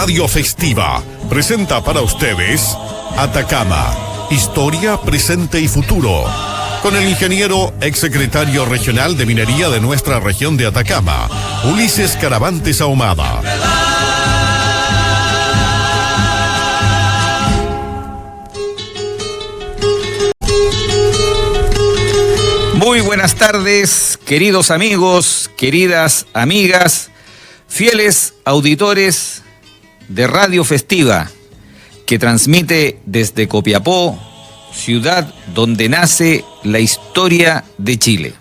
Radio Festiva presenta para ustedes Atacama, historia, presente y futuro, con el ingeniero exsecretario regional de minería de nuestra región de Atacama, Ulises Caravantes Ahumada. Muy buenas tardes, queridos amigos, queridas amigas, fieles auditores de Radio Festiva, que transmite desde Copiapó, ciudad donde nace la historia de Chile.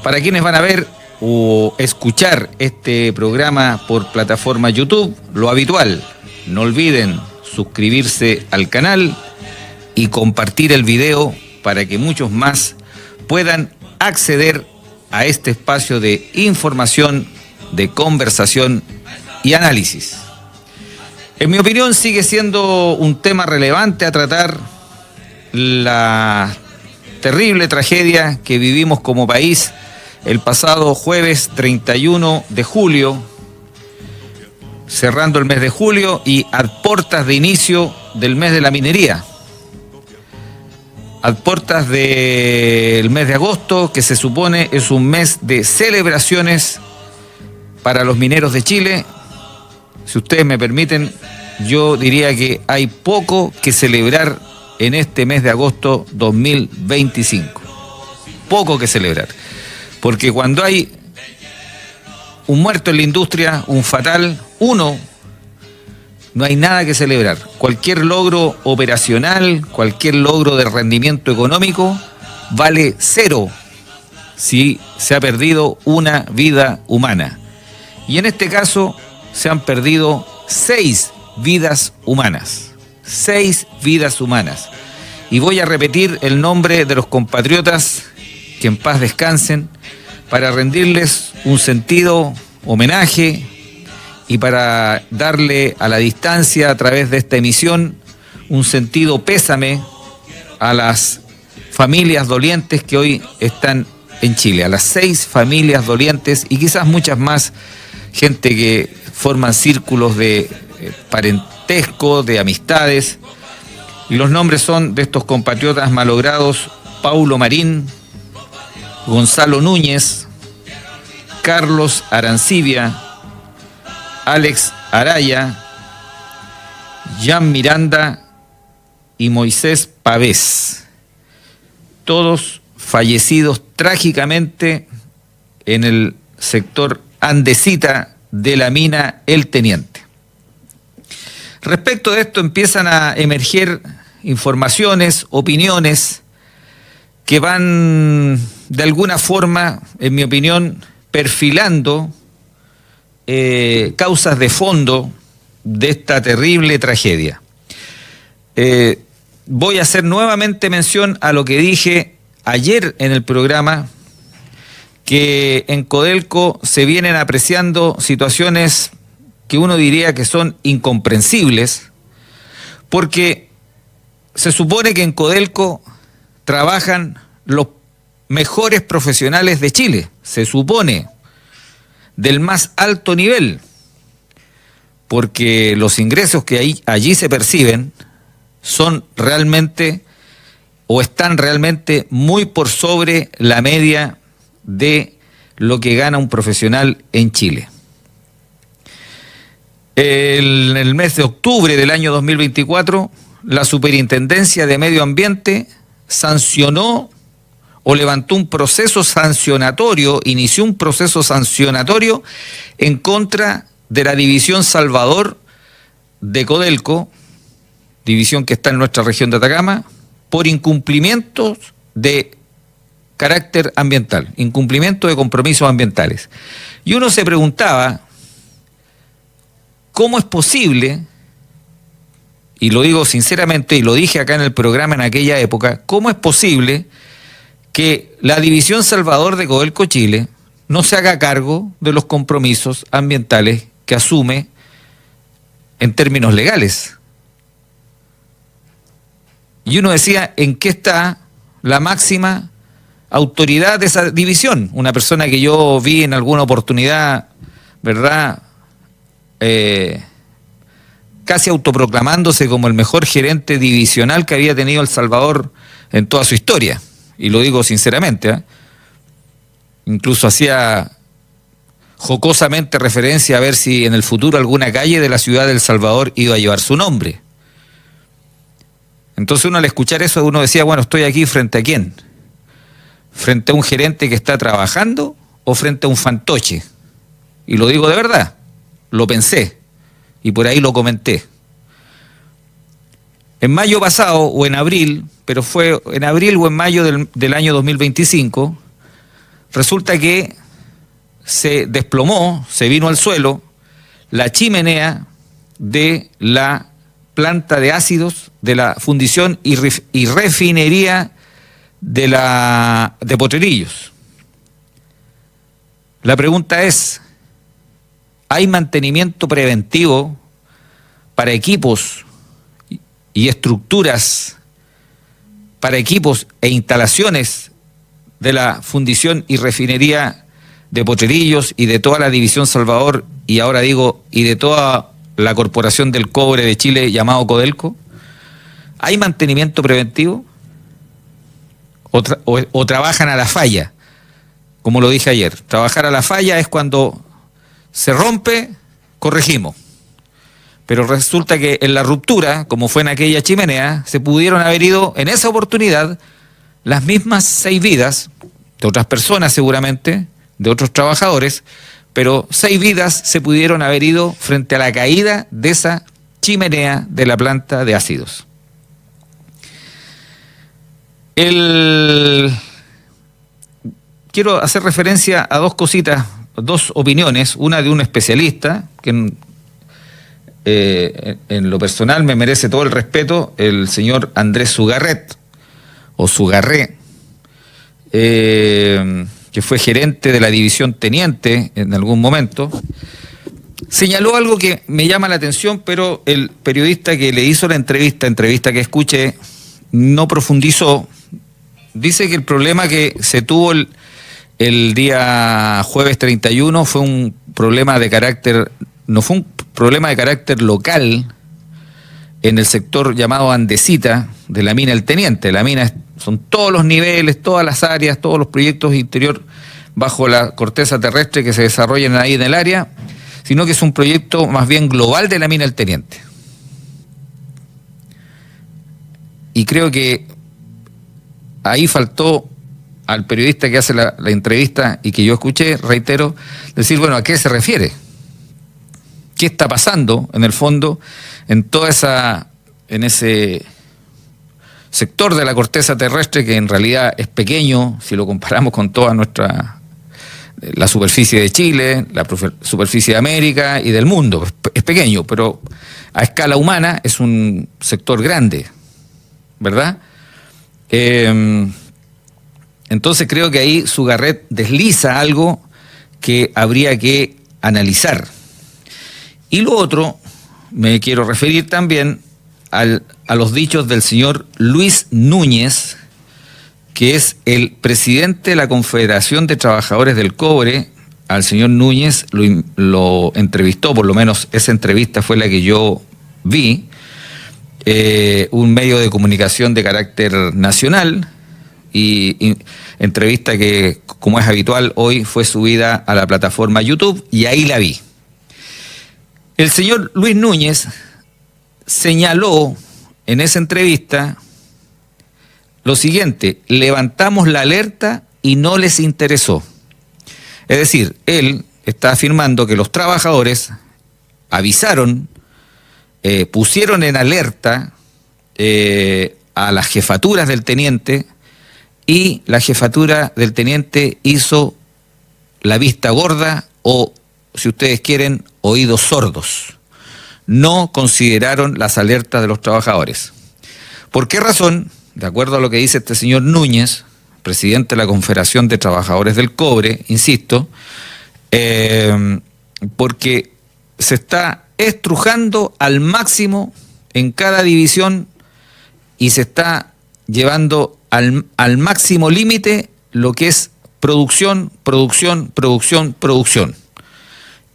Para quienes van a ver o escuchar este programa por plataforma YouTube, lo habitual, no olviden suscribirse al canal y compartir el video para que muchos más puedan acceder a este espacio de información, de conversación y análisis. En mi opinión, sigue siendo un tema relevante a tratar la terrible tragedia que vivimos como país el pasado jueves 31 de julio, cerrando el mes de julio y a puertas de inicio del mes de la minería. A puertas del mes de agosto, que se supone es un mes de celebraciones para los mineros de Chile. Si ustedes me permiten, yo diría que hay poco que celebrar en este mes de agosto 2025. Poco que celebrar. Porque cuando hay un muerto en la industria, un fatal, no hay nada que celebrar. Cualquier logro operacional, cualquier logro de rendimiento económico, vale cero si se ha perdido una vida humana. Y en este caso se han perdido 6 vidas humanas. 6 vidas humanas. Y voy a repetir el nombre de los compatriotas, que en paz descansen, para rendirles un sentido homenaje y para darle a la distancia, a través de esta emisión, un sentido pésame a las familias dolientes que hoy están en Chile, a las 6 familias dolientes y quizás muchas más, gente que forman círculos de parentesco, de amistades. Y los nombres son de estos compatriotas malogrados: Paulo Marín, Gonzalo Núñez, Carlos Arancibia, Alex Araya, Jan Miranda y Moisés Pavés. Todos fallecidos trágicamente en el sector andesita de la mina El Teniente. Respecto de esto empiezan a emerger informaciones, opiniones que van de alguna forma, en mi opinión, perfilando causas de fondo de esta terrible tragedia. Voy a hacer nuevamente mención a lo que dije ayer en el programa, que en Codelco se vienen apreciando situaciones que uno diría que son incomprensibles, porque se supone que en Codelco trabajan los mejores profesionales de Chile, se supone, del más alto nivel, porque los ingresos que allí se perciben son realmente, o están realmente muy por sobre la media de lo que gana un profesional en Chile. En el mes de octubre del año 2024, la Superintendencia de Medio Ambiente sancionó o levantó un proceso sancionatorio, inició un proceso sancionatorio en contra de la División Salvador de Codelco, división que está en nuestra región de Atacama, por incumplimientos de carácter ambiental, incumplimiento de compromisos ambientales. Y uno se preguntaba, ¿cómo es posible, y lo digo sinceramente, y lo dije acá en el programa en aquella época, cómo es posible que la División Salvador de Codelco Chile no se haga cargo de los compromisos ambientales que asume en términos legales? Y uno decía, ¿en qué está la máxima autoridad de esa división? Una persona que yo vi en alguna oportunidad, ¿verdad?, casi autoproclamándose como el mejor gerente divisional que había tenido El Salvador en toda su historia. Y lo digo sinceramente, ¿eh? Incluso hacía jocosamente referencia a ver si en el futuro alguna calle de la ciudad de El Salvador iba a llevar su nombre. Entonces uno al escuchar eso, uno decía, bueno, ¿estoy aquí frente a quién? ¿Frente a un gerente que está trabajando o frente a un fantoche? Y lo digo de verdad, lo pensé y por ahí lo comenté. En mayo pasado o en abril, pero fue en abril o en mayo del año 2025, resulta que se desplomó, se vino al suelo la chimenea de la planta de ácidos de la fundición y refinería de Potrerillos. La pregunta es, ¿hay mantenimiento preventivo para equipos y estructuras, para equipos e instalaciones de la fundición y refinería de Potrerillos y de toda la división Salvador, y ahora digo, y de toda la Corporación del Cobre de Chile llamado Codelco? ¿Hay mantenimiento preventivo? ¿O trabajan a la falla? Como lo dije ayer, trabajar a la falla es cuando se rompe, corregimos. Pero resulta que en la ruptura, como fue en aquella chimenea, se pudieron haber ido en esa oportunidad las mismas 6 vidas de otras personas seguramente, de otros trabajadores, pero 6 vidas se pudieron haber ido frente a la caída de esa chimenea de la planta de ácidos. Quiero hacer referencia a 2 cositas, 2 opiniones, una de un especialista, que en lo personal me merece todo el respeto, el señor Andrés Sugarret, o Sugarré, que fue gerente de la división Teniente en algún momento, señaló algo que me llama la atención, pero el periodista que le hizo la entrevista que escuché, no profundizó. Dice que el problema que se tuvo el día jueves 31 fue un problema de carácter, no fue un problema de carácter local en el sector llamado Andesita de la mina El Teniente. La mina son todos los niveles, todas las áreas, todos los proyectos interior bajo la corteza terrestre que se desarrollan ahí en el área, sino que es un proyecto más bien global de la mina El Teniente. Y creo que ahí faltó al periodista que hace la entrevista y que yo escuché, reitero, decir, bueno, ¿a qué se refiere? ¿Qué está pasando en el fondo en ese sector de la corteza terrestre que en realidad es pequeño si lo comparamos con toda la superficie de Chile, la superficie de América y del mundo? Es pequeño, pero a escala humana es un sector grande, ¿verdad? Entonces creo que ahí Sugarret desliza algo que habría que analizar. Y lo otro, me quiero referir también a los dichos del señor Luis Núñez, que es el presidente de la Confederación de Trabajadores del Cobre. Al señor Núñez lo entrevistó, por lo menos esa entrevista fue la que yo vi, un medio de comunicación de carácter nacional, y entrevista que, como es habitual, hoy fue subida a la plataforma YouTube y ahí la vi. El señor Luis Núñez señaló en esa entrevista lo siguiente: levantamos la alerta y no les interesó. Es decir, él está afirmando que los trabajadores avisaron, pusieron en alerta a las jefaturas del teniente, y la jefatura del teniente hizo la vista gorda o, si ustedes quieren, oídos sordos. No consideraron las alertas de los trabajadores. ¿Por qué razón? De acuerdo a lo que dice este señor Núñez, presidente de la Confederación de Trabajadores del Cobre, insisto, porque se está estrujando al máximo en cada división y se está llevando al máximo límite lo que es producción.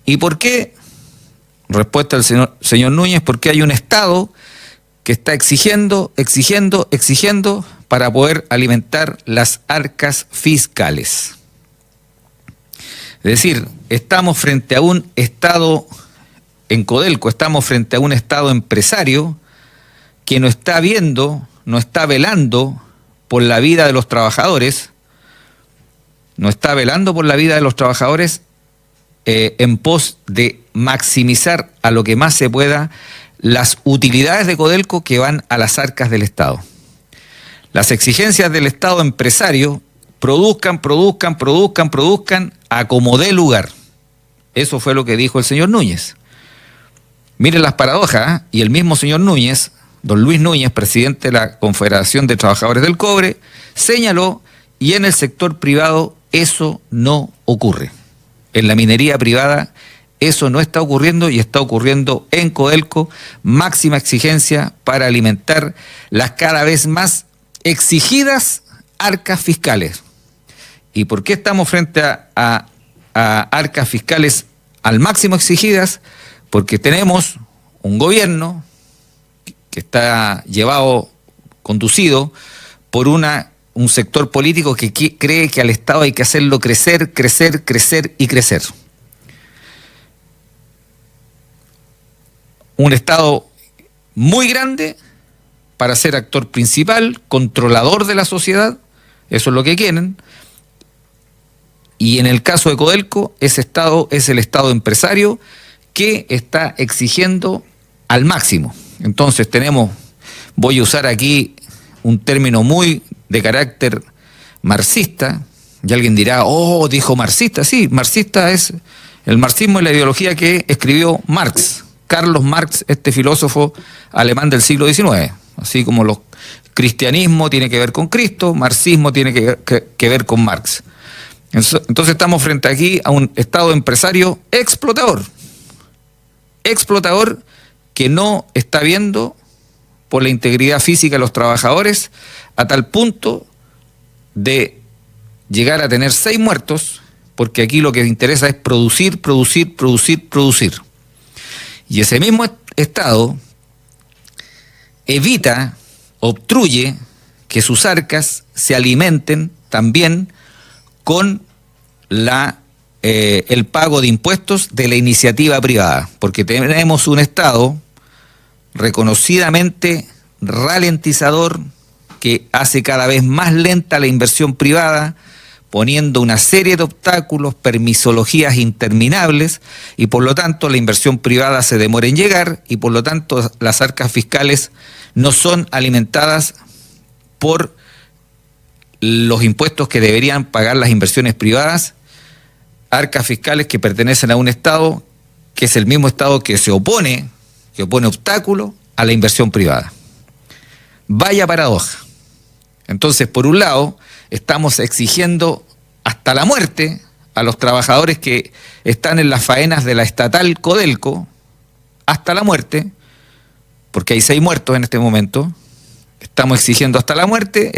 ¿Y por qué respuesta del señor Núñez, porque hay un Estado que está exigiendo para poder alimentar las arcas fiscales. Es decir, estamos frente a un Estado, en Codelco, estamos frente a un Estado empresario que no está viendo, no está velando por la vida de los trabajadores, en pos de maximizar a lo que más se pueda las utilidades de Codelco que van a las arcas del Estado. Las exigencias del Estado empresario, produzcan a como dé lugar. Eso fue lo que dijo el señor Núñez. Miren las paradojas, ¿eh? Y el mismo señor Núñez, don Luis Núñez, presidente de la Confederación de Trabajadores del Cobre, señaló, y en el sector privado eso no ocurre. En la minería privada eso no está ocurriendo y está ocurriendo en Codelco. Máxima exigencia para alimentar las cada vez más exigidas arcas fiscales. ¿Y por qué estamos frente a arcas fiscales al máximo exigidas? Porque tenemos un gobierno que está conducido por un sector político que cree que al Estado hay que hacerlo crecer y crecer. Un Estado muy grande para ser actor principal, controlador de la sociedad, eso es lo que quieren. Y en el caso de Codelco, ese Estado es el Estado empresario que está exigiendo al máximo. Entonces voy a usar aquí un término muy de carácter marxista, y alguien dirá, dijo marxista. Sí, marxista es el marxismo, es la ideología que escribió Marx, Carlos Marx, este filósofo alemán del siglo XIX. Así como el cristianismo tiene que ver con Cristo, marxismo tiene que ver con Marx. Entonces estamos frente aquí a un Estado empresario explotador que no está viendo por la integridad física de los trabajadores, a tal punto de llegar a tener 6 muertos, porque aquí lo que interesa es producir. Y ese mismo Estado obstruye que sus arcas se alimenten también con el pago de impuestos de la iniciativa privada, porque tenemos un Estado reconocidamente ralentizador que hace cada vez más lenta la inversión privada, poniendo una serie de obstáculos, permisologías interminables, y por lo tanto la inversión privada se demora en llegar, y por lo tanto las arcas fiscales no son alimentadas por los impuestos que deberían pagar las inversiones privadas, arcas fiscales que pertenecen a un Estado que es el mismo Estado que opone obstáculos a la inversión privada. Vaya paradoja. Entonces, por un lado, estamos exigiendo hasta la muerte a los trabajadores que están en las faenas de la estatal Codelco, hasta la muerte, porque hay 6 muertos en este momento. Están exigiendo hasta la muerte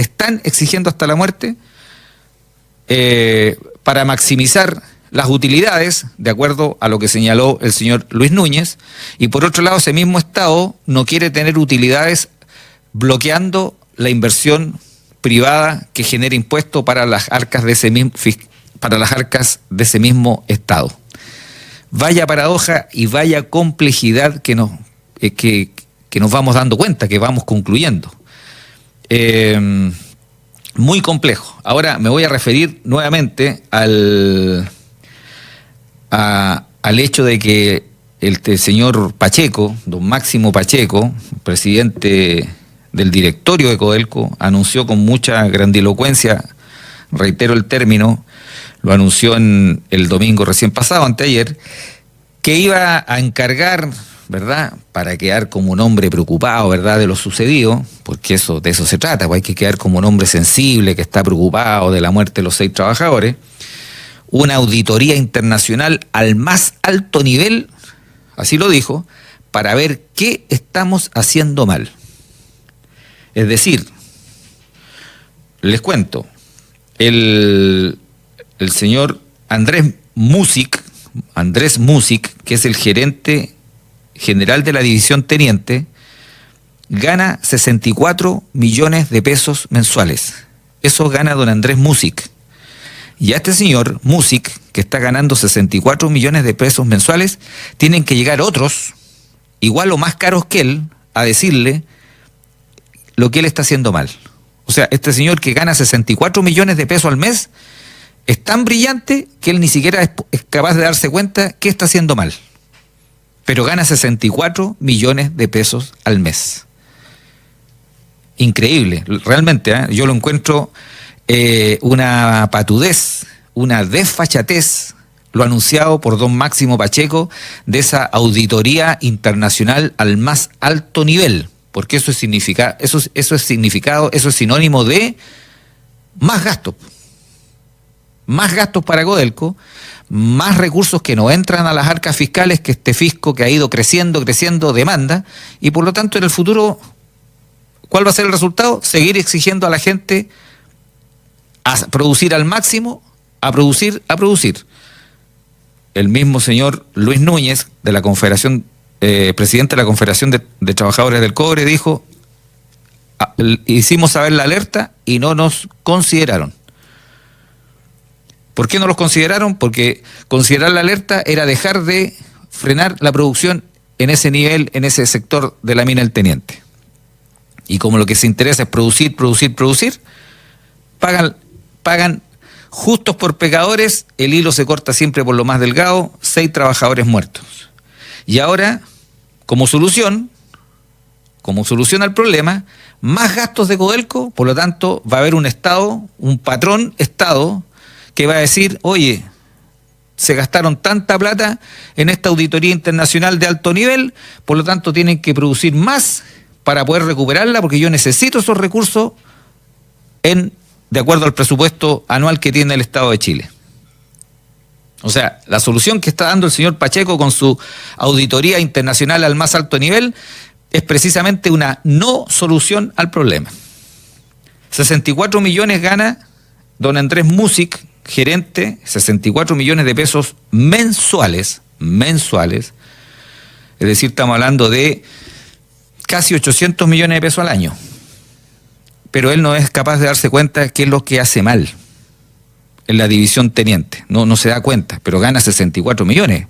para maximizar las utilidades, de acuerdo a lo que señaló el señor Luis Núñez, y por otro lado ese mismo Estado no quiere tener utilidades bloqueando la inversión privada que genera impuestos para las arcas de ese mismo Estado. Vaya paradoja y vaya complejidad que nos vamos dando cuenta, que vamos concluyendo. Muy complejo. Ahora me voy a referir nuevamente al hecho de que el señor Pacheco, don Máximo Pacheco, presidente del directorio de Codelco, anunció con mucha grandilocuencia, reitero el término, lo anunció el domingo recién pasado, anteayer, que iba a encargar, ¿verdad?, para quedar como un hombre preocupado, ¿verdad?, de lo sucedido, porque de eso se trata, pues hay que quedar como un hombre sensible que está preocupado de la muerte de los 6 trabajadores, una auditoría internacional al más alto nivel, así lo dijo, para ver qué estamos haciendo mal. Es decir, les cuento, el señor Andrés Music, que es el gerente general de la división teniente, gana 64 millones de pesos mensuales. Eso gana don Andrés Músic. Y a este señor Músic, que está ganando 64 millones de pesos mensuales, tienen que llegar otros, igual o más caros que él, a decirle lo que él está haciendo mal. O sea, este señor que gana 64 millones de pesos al mes es tan brillante que él ni siquiera es capaz de darse cuenta que está haciendo mal. Pero gana 64 millones de pesos al mes. Increíble, realmente, ¿eh? Yo lo encuentro una patudez, una desfachatez, lo anunciado por don Máximo Pacheco, de esa auditoría internacional al más alto nivel, porque eso es sinónimo de más gastos para Codelco, más recursos que no entran a las arcas fiscales, que este fisco que ha ido creciendo, demanda, y por lo tanto en el futuro, ¿cuál va a ser el resultado? Seguir exigiendo a la gente a producir al máximo, a producir. El mismo señor Luis Núñez, de la Confederación, presidente de la Confederación de Trabajadores del Cobre, dijo: hicimos saber la alerta y no nos consideraron. ¿Por qué no los consideraron? Porque considerar la alerta era dejar de frenar la producción en ese nivel, en ese sector de la mina del Teniente. Y como lo que se interesa es producir, pagan justos por pecadores, el hilo se corta siempre por lo más delgado, 6 trabajadores muertos. Y ahora, como solución al problema, más gastos de Codelco, por lo tanto va a haber un Estado, un patrón Estado, que va a decir: oye, se gastaron tanta plata en esta auditoría internacional de alto nivel, por lo tanto tienen que producir más para poder recuperarla, porque yo necesito esos recursos de acuerdo al presupuesto anual que tiene el Estado de Chile. O sea, la solución que está dando el señor Pacheco con su auditoría internacional al más alto nivel es precisamente una no solución al problema. 64 millones gana don Andrés Músic, gerente, 64 millones de pesos mensuales, es decir, estamos hablando de casi 800 millones de pesos al año. Pero él no es capaz de darse cuenta qué es lo que hace mal en la división teniente. No se da cuenta, pero gana 64 millones.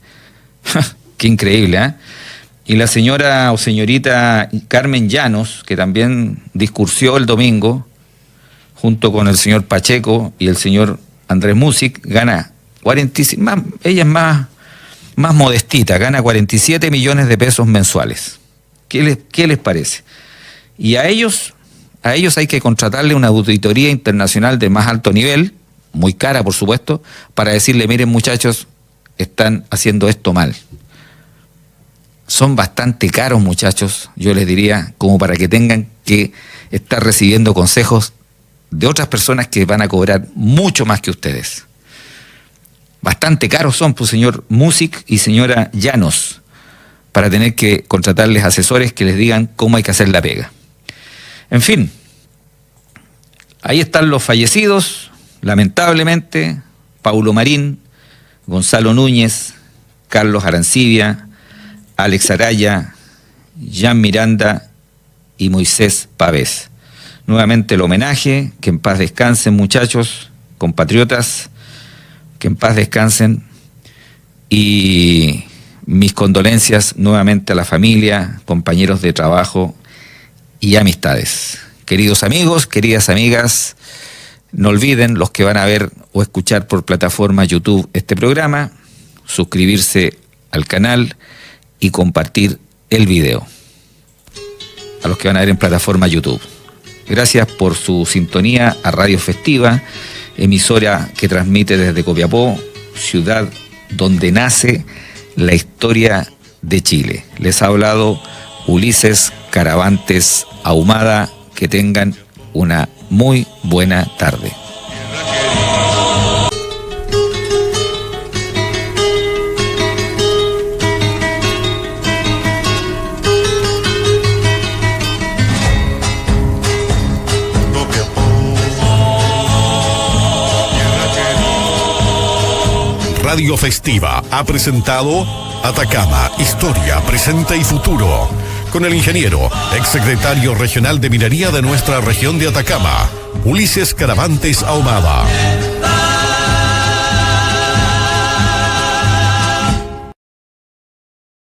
Qué increíble, ¿eh? Y la señora o señorita Carmen Llanos, que también discursió el domingo, junto con el señor Pacheco y el señor Andrés Músic, gana 47, ella es más modestita, gana 47 millones de pesos mensuales. ¿Qué les parece? Y a ellos hay que contratarle una auditoría internacional de más alto nivel, muy cara por supuesto, para decirle: miren muchachos, están haciendo esto mal. Son bastante caros, muchachos, yo les diría, como para que tengan que estar recibiendo consejos de otras personas que van a cobrar mucho más que ustedes. Bastante caros son, pues, señor Músic y señora Llanos, para tener que contratarles asesores que les digan cómo hay que hacer la pega. En fin, ahí están los fallecidos, lamentablemente: Paulo Marín, Gonzalo Núñez, Carlos Arancibia, Alex Araya, Jean Miranda y Moisés Pavés. Nuevamente el homenaje, que en paz descansen, muchachos, compatriotas, que en paz descansen, y mis condolencias nuevamente a la familia, compañeros de trabajo y amistades. Queridos amigos, queridas amigas, no olviden, los que van a ver o escuchar por plataforma YouTube este programa, suscribirse al canal y compartir el video. A los que van a ver en plataforma YouTube, gracias por su sintonía a Radio Festiva, emisora que transmite desde Copiapó, ciudad donde nace la historia de Chile. Les ha hablado Ulises Caravantes Ahumada. Que tengan una muy buena tarde. Radio Festiva ha presentado Atacama, historia, presente y futuro. Con el ingeniero, exsecretario regional de minería de nuestra región de Atacama, Ulises Caravantes Ahumada.